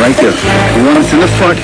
right there. You want us in the front?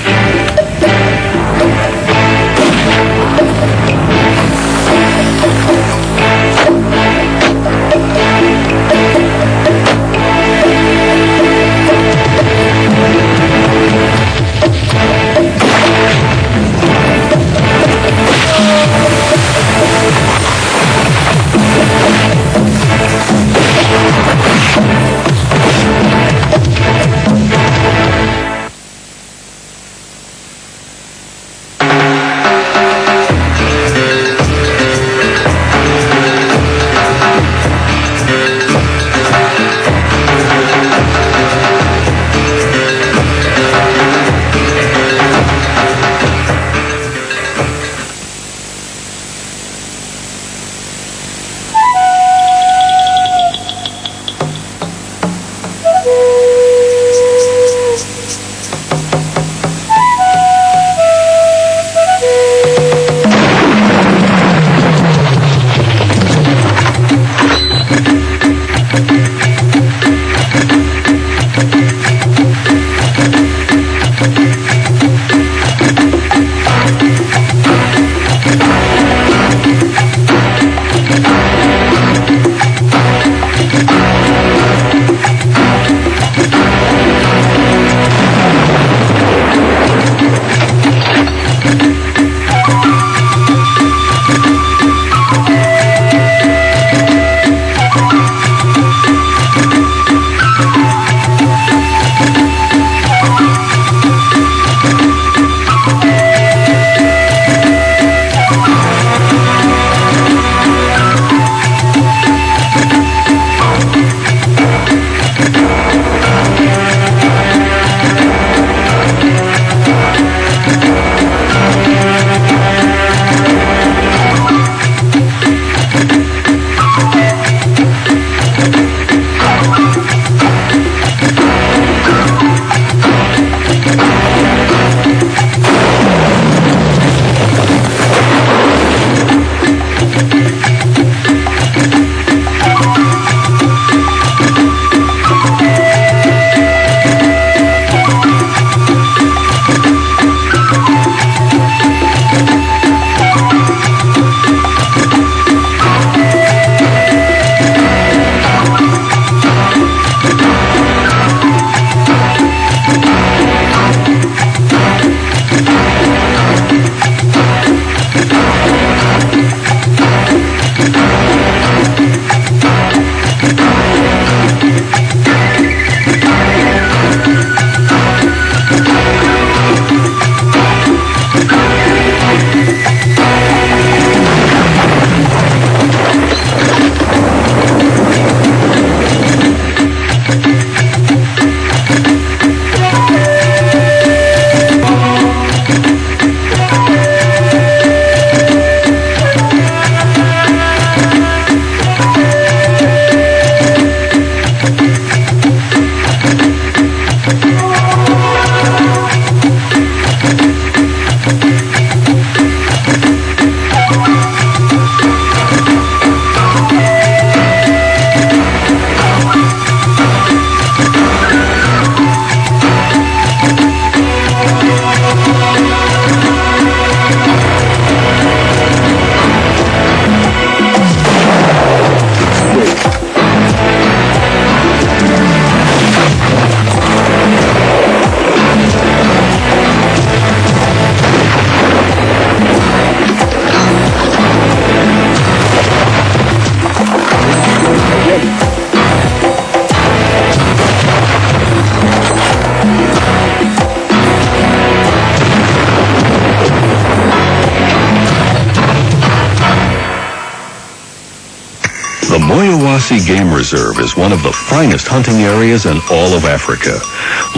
Moyawasi Game Reserve is one of the finest hunting areas in all of Africa.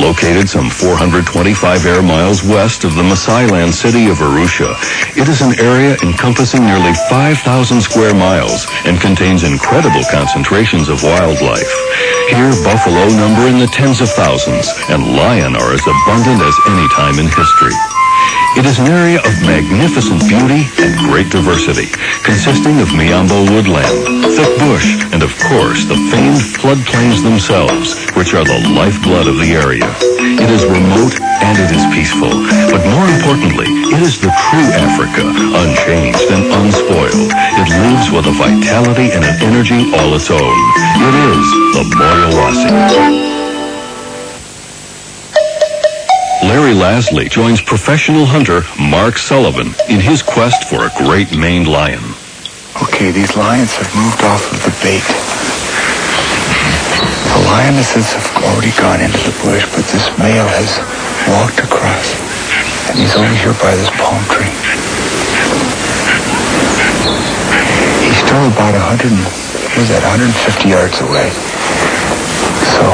Located some 425 air miles west of the Maasai-land city of Arusha, it is an area encompassing nearly 5,000 square miles and contains incredible concentrations of wildlife. Here, buffalo number in the tens of thousands, and lion are as abundant as any time in history. It is an area of magnificent beauty and great diversity, consisting of Miambo woodland, thick bush, and of course the famed floodplains themselves, which are the lifeblood of the area. It is remote and it is peaceful, but more importantly, it is the true Africa, unchanged and unspoiled. It lives with a vitality and an energy all its own. It is the Moyawasi. Larry Lasley joins professional hunter Mark Sullivan in his quest for a great maned lion. Okay, these lions have moved off of the bait. The lionesses have already gone into the bush, but this male has walked across, and he's over here by this palm tree. He's still about 150 yards away. So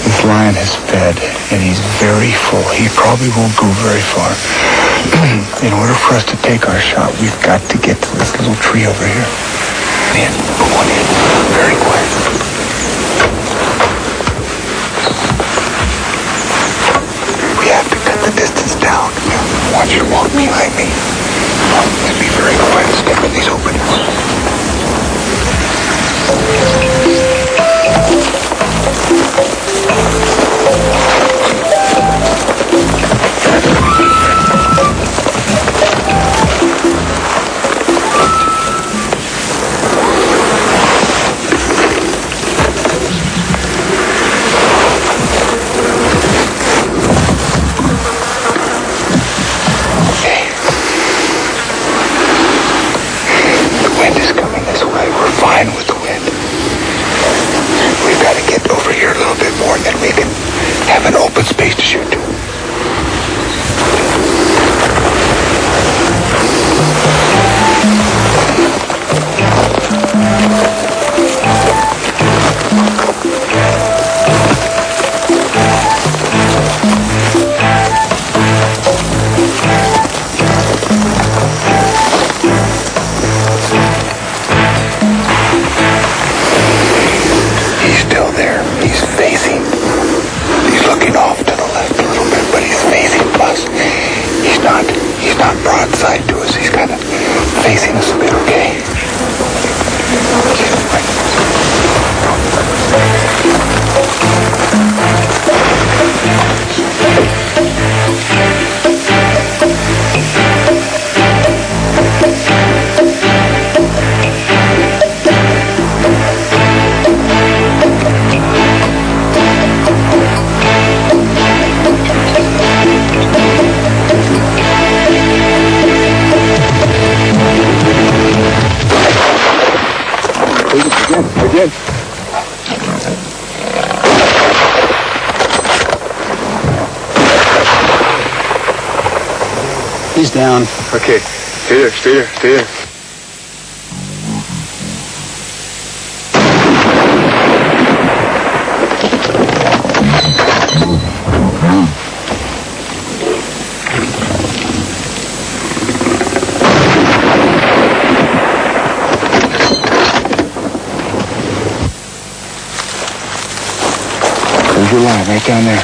this lion has fed, and he's very full. He probably won't go very far. In order for us to take our shot, we've got to get to this little tree over here. Man, put one in. Very quiet. We have to cut the distance down. I want you to walk behind me. And be very quiet. Step in these openings. With the wind. We've got to get over here a little bit more, and then we can have an open space to shoot to. He's not broadside to us. He's kind of facing us a bit, okay? Again. He's down. Okay, stay there, stay there, stay there. There's your line, right down there.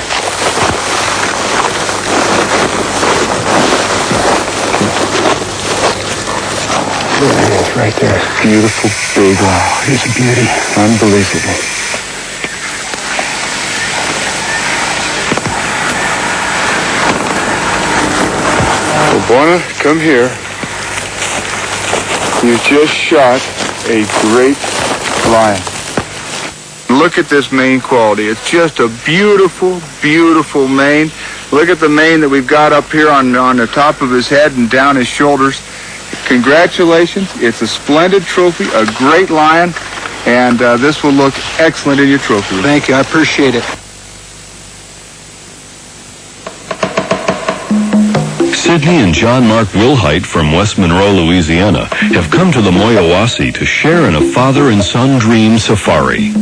There it is, right there. Beautiful, big line. He's a beauty. Unbelievable. Well, Bona, come here. You just shot a great lion. Look at this mane quality. It's just a beautiful, beautiful mane. Look at the mane that we've got up here on the top of his head and down his shoulders. Congratulations. It's a splendid trophy, a great lion, and this will look excellent in your trophy room. Thank you. I appreciate it. Sidney and John Mark Wilhite from West Monroe, Louisiana, have come to the Moyawasi to share in a father and son dream safari.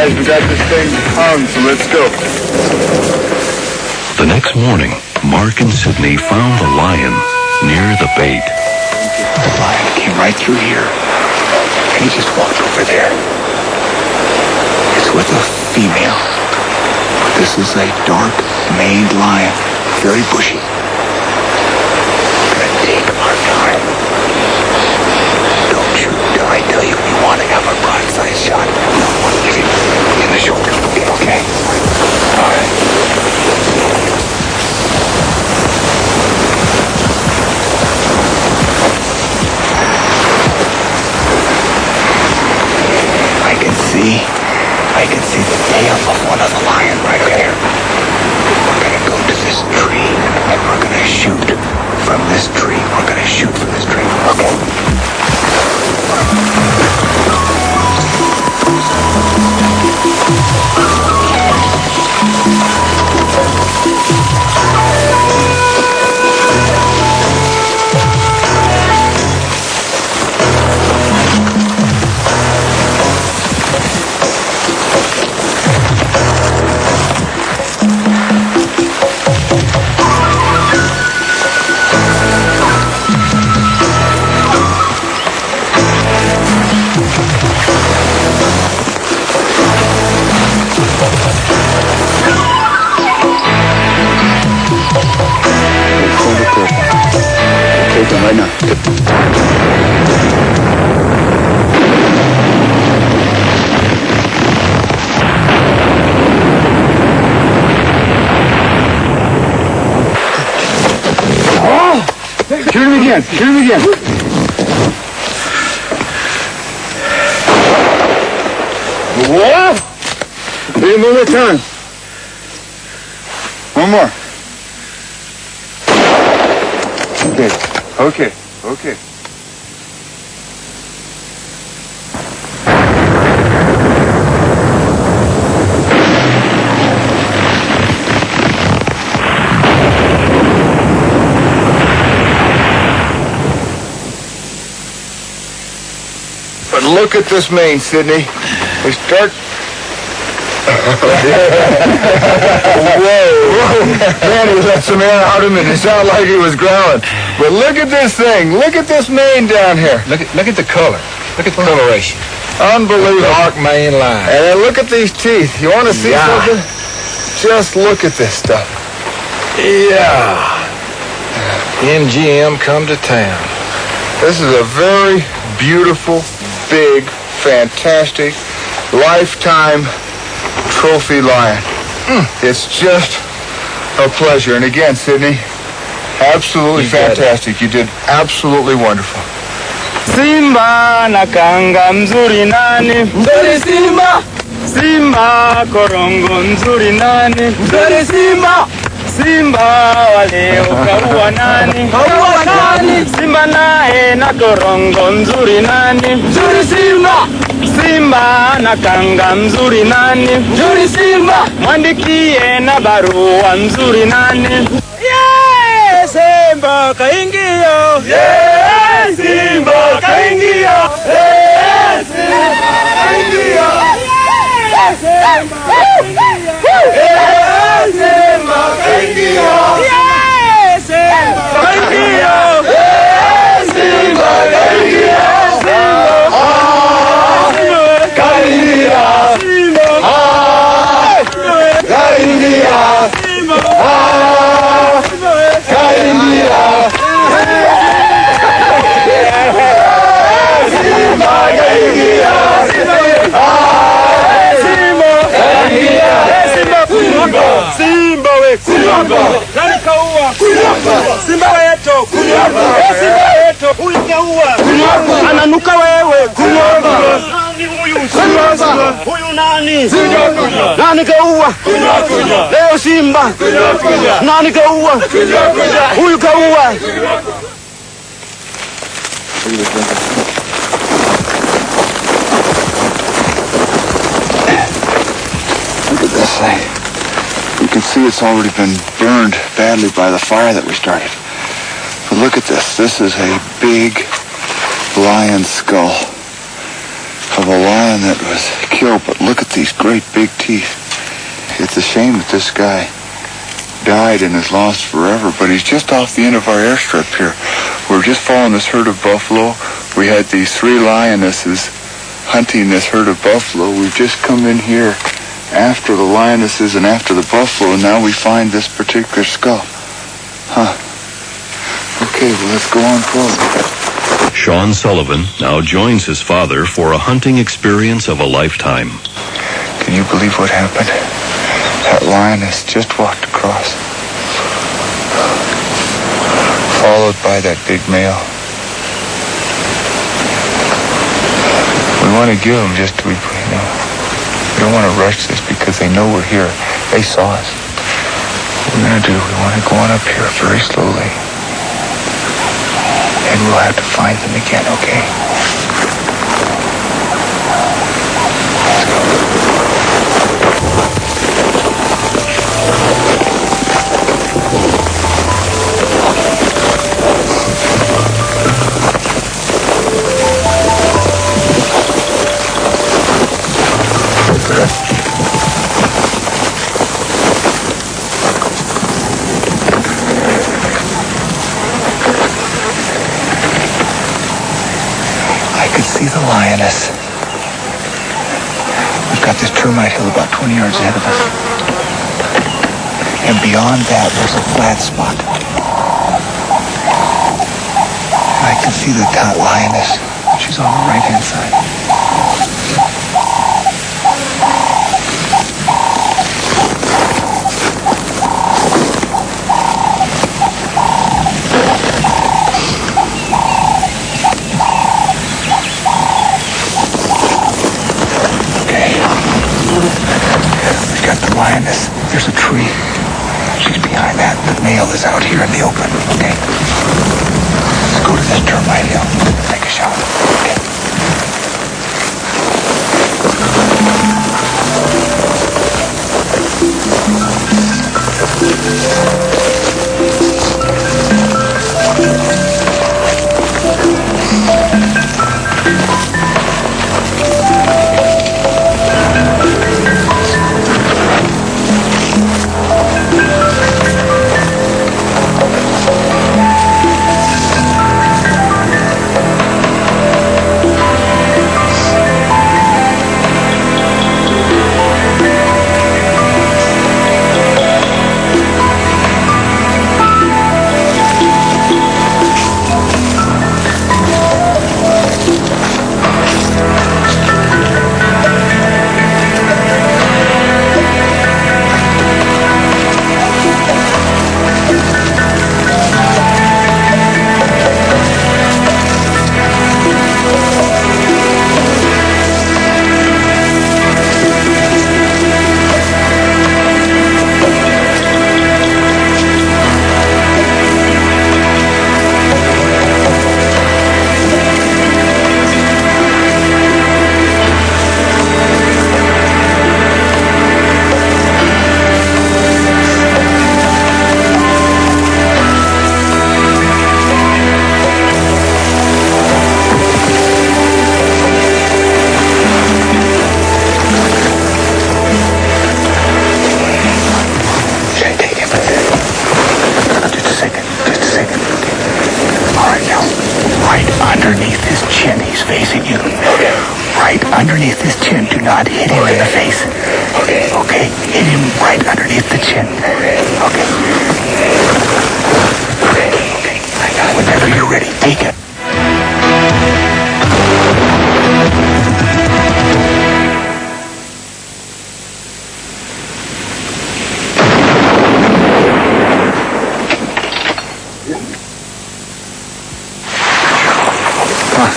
guys, we got this thing hung, so let's go. The next morning, Mark and Sidney found a lion near the bait. The lion came right through here, and he just walked over there. It's with a female. This is a dark-maned lion, very bushy. We're gonna take our time. Don't shoot till I tell you we want to have a broadside shot. Hit him in the shoulder, okay? All right. I can see the tail of one of the lions right there. We're gonna go to this tree and we're gonna shoot from this tree. We're gonna shoot from this tree. Okay. Right now. Oh! Shoot him again. Shoot him again. What? Leave him one more time. One more. Okay. Okay. But look at this mane, Sidney. We start... Whoa. Man, he let some air out of him and it sounded like he was growling. But look at this thing. Look at this mane down here. Look at the color. Look at the coloration. Unbelievable. Dark mane line. And then look at these teeth. You want to see something? Just look at this stuff. Yeah. MGM come to town. This is a very beautiful, big, fantastic, lifetime trophy lion. It's just a pleasure. And again, Sidney, absolutely fantastic. You did absolutely wonderful. Simba nakanga mzuri nani? Mzuri Simba. Simba korongo mzuri nani? Mzuri Simba. Simba wale ukaua nani? Kaua nani? Simba nae na korongo mzuri nani? Mzuri Simba. Simba nakanga mzuri nani? Mzuri Simba. Mwandikie na barua mzuri nani? Yeah, Simba kaingia. Yeah, Simba kaingia. Yeah, Simba kaingia. Yeah, Simba kaingia. Yeah, Simba kaingia. Yeah, Simba kaingia. Yeah, Simba kaingia. Simba wetu Simba wetu huyu ananuka wewe nani huyu Simba huyu nani nani kaua leo Simba nani kaua huyu kaua. Look at this thing. You can see it's already been burned badly by the fire that we started. But look at this. This is a big lion skull. of a lion that was killed, but look at these great big teeth. It's a shame that this guy died and is lost forever, but he's just off the end of our airstrip here. We're just following this herd of buffalo. We had these 3 lionesses hunting this herd of buffalo. We've just come in here after the lionesses and after the buffalo, and now we find this particular skull. Huh. Okay, well, let's go on forward. Sean Sullivan now joins his father for a hunting experience of a lifetime. Can you believe what happened? That lioness just walked across, followed by that big male. We want to give them just, we don't want to rush this because they know we're here. They saw us. What we're going to do, we want to go on up here very slowly. And we'll have to find them again, okay? Let's go. See the lioness. We've got this termite hill about 20 yards ahead of us. And beyond that, there's a flat spot. And I can see the lioness. She's on the right-hand side. Lioness, there's a tree. She's behind that. The male is out here in the open, okay? Let's go to this termite hill. Take a shot. Okay. Underneath his chin, do not hit him in the face. Okay. Okay, hit him right underneath the chin. Okay. Okay. Okay. Okay. I got it. Whenever you're ready, take it.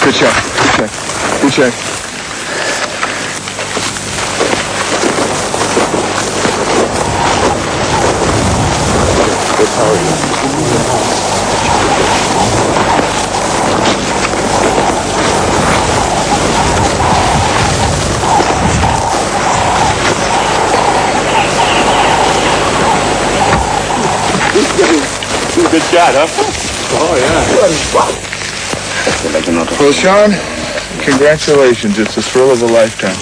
Good shot. Good check. Good check. Good shot, huh? Oh, yeah. Well, Sean, Congratulations. It's the thrill of a lifetime.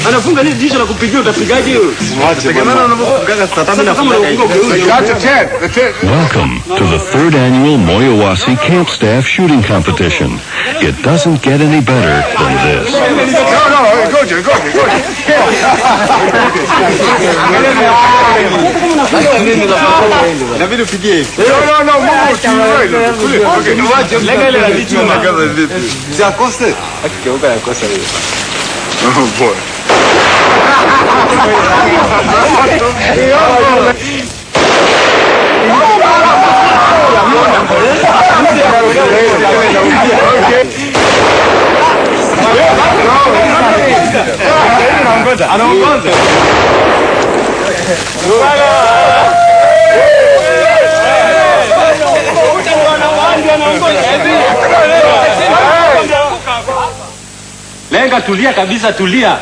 Anafunga nini dirisha la kupigia utapigaje wewe? Tegemea unapofunga saa 5 na kama unafunga ugeuze. Welcome to the third annual Moyawasi Camp Staff Shooting Competition. It doesn't get any better than this. Inabidi upigie hivi. Lega ile la vitu na kaza vipi? Siakose. Akigeuka yakosa hiyo. Oh boy. Anaongoza. Lenga, tulia kabisa, tulia.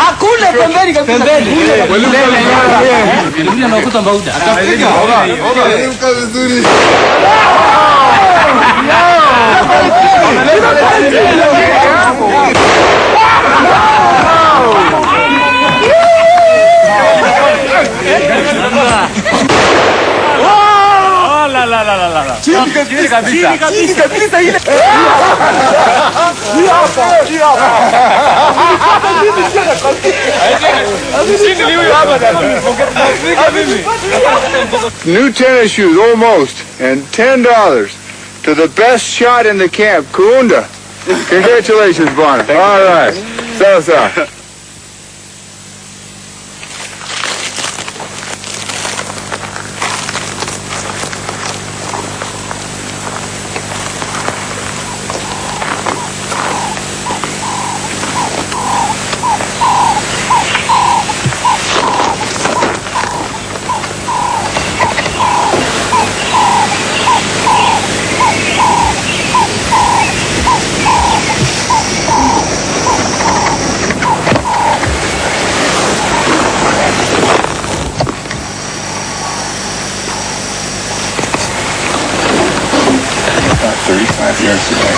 Akule pembeni kabisa. Pembeni. Tulia na ukuta mbauda. Atapiga. Oga vizuri. Chini kabisa ile. New tennis shoes, almost, and $10 to the best shot in the camp, Kunda. Congratulations, Bonner. All right. So. yards away.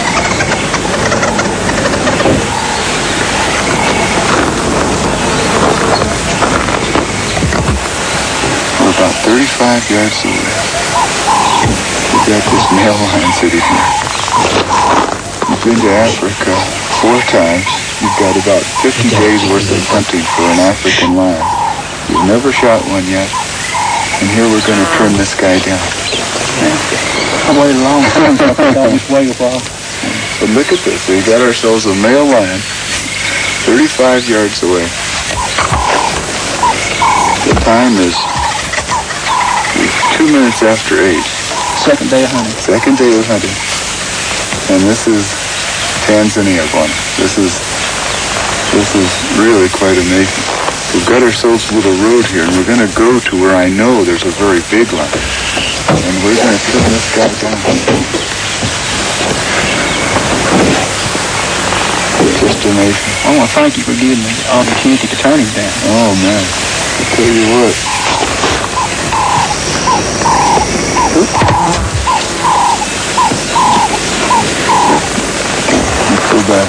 We're about 35 yards away. We've got this male lion sitting here. You've been to Africa 4 times. You've got about 50 days worth of hunting for an African lion. You've never shot one yet. And here we're going to turn this guy down. I waited a long time so I think I was waiting a while. But look at this. We got ourselves a male lion 35 yards away. The time is 2 minutes after 8. Second day of hunting. Second day of hunting. And this is Tanzania one. This is really quite amazing. We've got ourselves a little road here, and we're going to go to where I know there's a very big one. And we're going to turn this guy down. Just amazing. I want to thank you for giving me the opportunity to turn him down. Oh, man. I tell you what. Let's go back.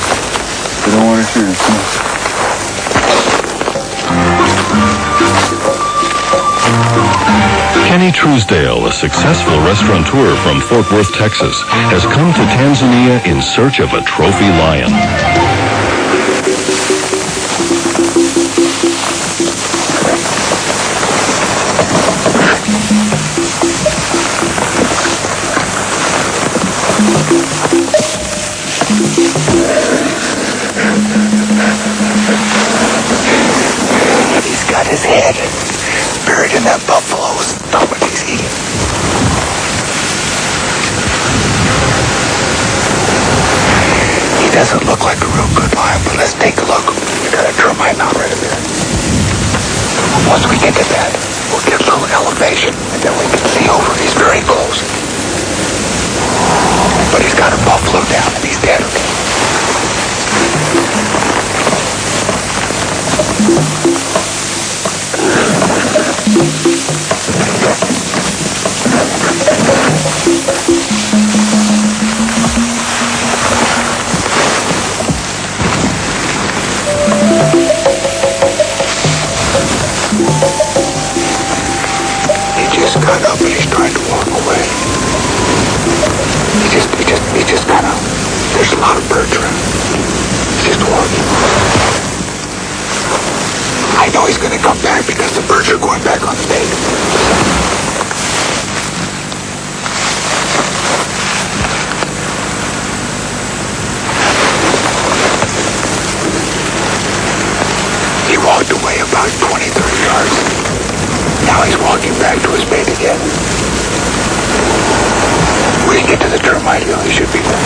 We don't want to shoot him. Come on. Kenny Truesdale, a successful restaurateur from Fort Worth, Texas, has come to Tanzania in search of a trophy lion. He's got his head buried in that buffalo's stomach. He's eating. He doesn't look like a real good lion, but let's take a look. We got a termite mound right there. Once we get to that, we'll get a little elevation, and then we can see over. He's very close. But he's got a buffalo down, and he's dead. He just got up and he's trying to walk away. He just kind of, there's a lot of birds around. He's just walking. I know he's going to come back because the birds are going back on stage. He walked away about 20, 30 yards. Now he's walking back to his bait again. When he get to the termite hill, he should be there.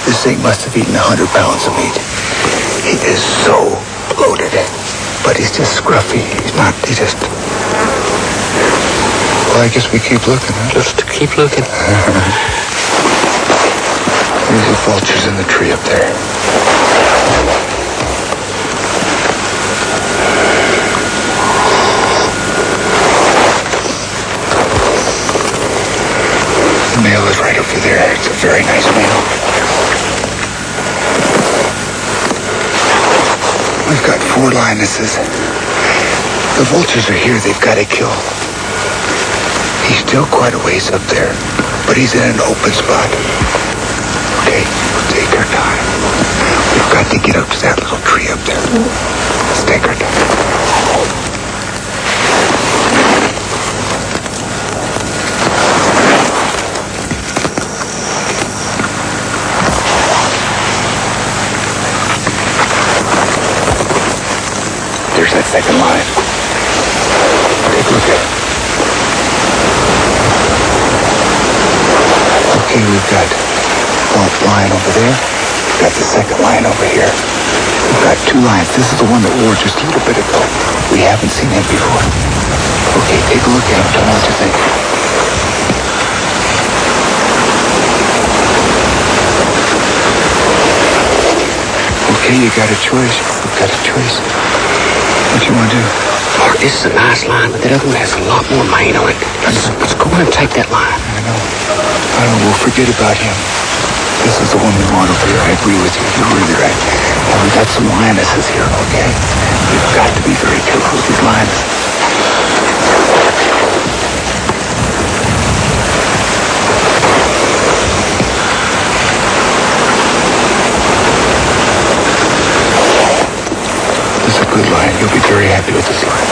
This thing must have eaten 100 pounds of meat. He is so bloated, but he's just scruffy. He just... Well, I guess we keep looking, huh? Just keep looking. There's the vultures in the tree up there. The male is right over there. It's a very nice male. We've got 4 lionesses. The vultures are here. They've got to kill. He's still quite a ways up there, but he's in an open spot. Okay, we'll take our time. We've got to get up to that little tree up there. Let's take our time. There's that second line. Take a look at it. Okay, we've got one lion over there. We've got the second lion over here. We've got two lions. This is the one that roared just a little bit ago. We haven't seen him before. Okay, take a look at him. Tell me what you think. Okay, you got a choice. You've got a choice. What you want to do? Mark, this is a nice line, but that other one has a lot more mane on it. Let's go in and take that line. I know. We'll forget about him. This is the one we want over here. I agree with you. You're really right. Now, we've got some lionesses here, okay? We've got to be very careful with these lionesses. This is a good lion. You'll be very happy with this lion.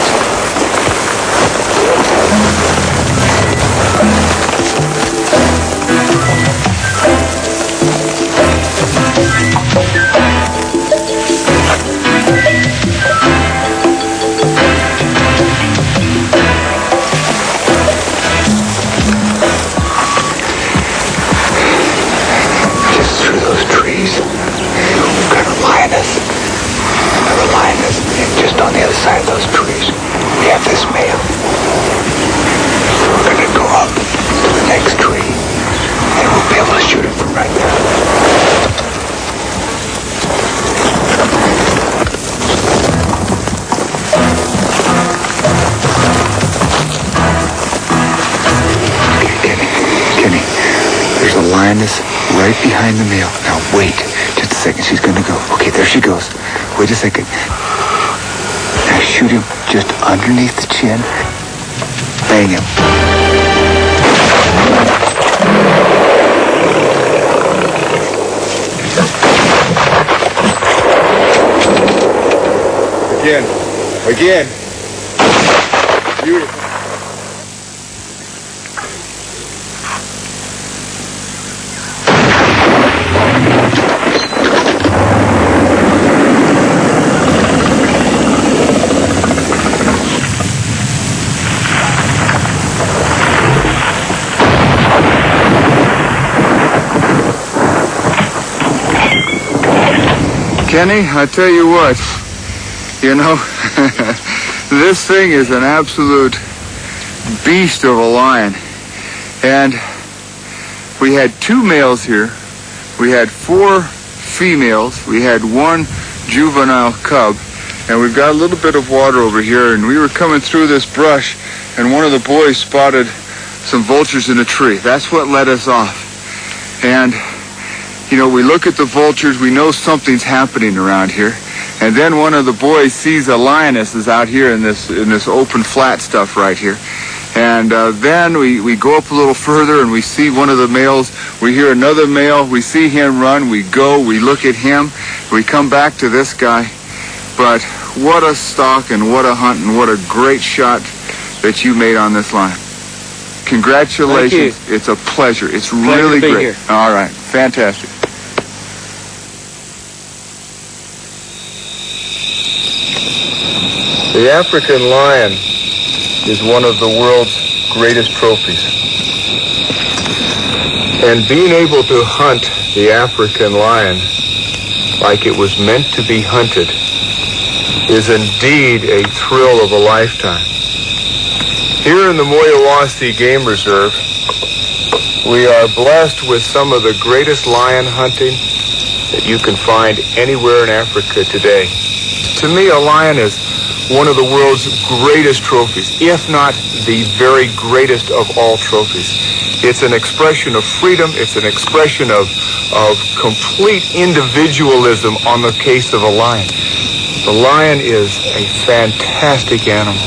Just through those trees, we've got a lioness. Another lioness. And just on the other side of those trees, we have this male. We're going to go up to the next tree, and we'll be able to shoot him from right there. Kenny, there's a lioness right behind the male. Now wait, just a second, she's gonna go. Okay, there she goes. Wait a second. Now shoot him just underneath the chin. Bang him. Again. Beautiful. Kenny, I tell you what, this thing is an absolute beast of a lion. And we had two males here. We had four females. We had one juvenile cub. And we've got a little bit of water over here. And we were coming through this brush, and one of the boys spotted some vultures in a tree. That's what led us off. And we look at the vultures, we know something's happening around here. And then one of the boys sees a lioness is out here in this open flat stuff right here. And then we go up a little further and we see one of the males. We hear another male. We see him run. We go. We look at him. We come back to this guy. But what a stalk and what a hunt and what a great shot that you made on this lion. Congratulations. Thank you. It's a pleasure. It's really to be great. here. All right. Fantastic. The African lion is one of the world's greatest trophies. And being able to hunt the African lion like it was meant to be hunted is indeed a thrill of a lifetime. Here in the Moyawasi Game Reserve, we are blessed with some of the greatest lion hunting that you can find anywhere in Africa today. To me, a lion is one of the world's greatest trophies, if not the very greatest of all trophies. It's an expression of freedom. It's an expression of complete individualism on the case of a lion. The lion is a fantastic animal.